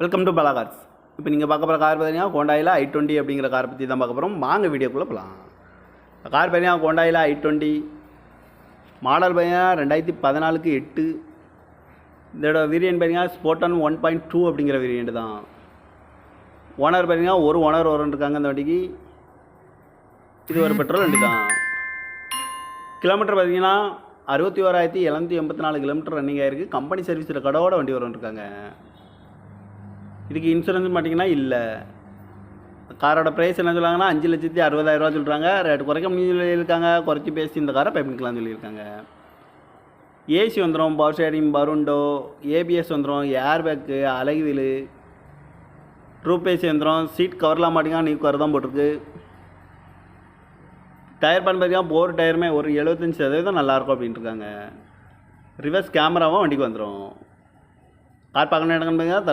Welcome to Bala cars. இப்போ நீங்கள் பார்க்க போகிற கார் பார்த்தீங்கன்னா ஹோண்டாயில் i20 அப்படிங்கிற காரை பற்றி தான் பார்க்க போகிறோம். வாங்க வீடியோக்குள்ளே போகலாம். கார் பார்த்தீங்கன்னா ஹோண்டாயில் i20 மாடல் பார்த்தீங்கன்னா 2014க்கு 8. இதோட வேரியன்ட் பார்த்தீங்கன்னா ஸ்போர்டன் 1.2 அப்படிங்கிற வேரியன்ட் தான். ஓனர் பார்த்தீங்கன்னா ஒரு ஓனர் இருக்காங்க இந்த வண்டிக்கு. இது ஒரு பெட்ரோல் வண்டி தான். கிலோமீட்டர் பார்த்தீங்கன்னா 61,784 கிலோமீட்டர் ரன்னிங் ஆகிருக்கு. கம்பெனி சர்வீஸ் ரெக்கார்டோட வண்டி இருக்காங்க. இதுக்கு இன்சூரன்ஸ் மாட்டிங்கன்னா இல்லை. காரோட ப்ரைஸ் என்ன சொல்கிறாங்கன்னா 5,60,000 சொல்கிறாங்க. ரேட்டு குறைக்க முடியும் சொல்லியிருக்காங்க. குறைச்சி பேசி இந்த காரை பண்ணிக்கலாம்னு சொல்லியிருக்காங்க. ஏசி வந்துடும், பவர் ஷேரிங், பருண்டோ, ஏபிஎஸ் வந்துடும், ஏர் பேக்கு, அழகு வீலு, ட்ரூப் ஏசி வந்துடும். சீட் கவர்லாம் மாட்டிங்கன்னா நீ கவர் தான் போட்டிருக்கு. டயர் பண்ண பார்த்தீங்கன்னா போர் டயருமே ஒரு 75% நல்லாயிருக்கும் அப்படின்ட்டு இருக்காங்க. ரிவர்ஸ் கேமராவும் வண்டிக்கு வந்துடும். கார் பார்க்கணும் இடங்கன்னு பார்த்தீங்கன்னா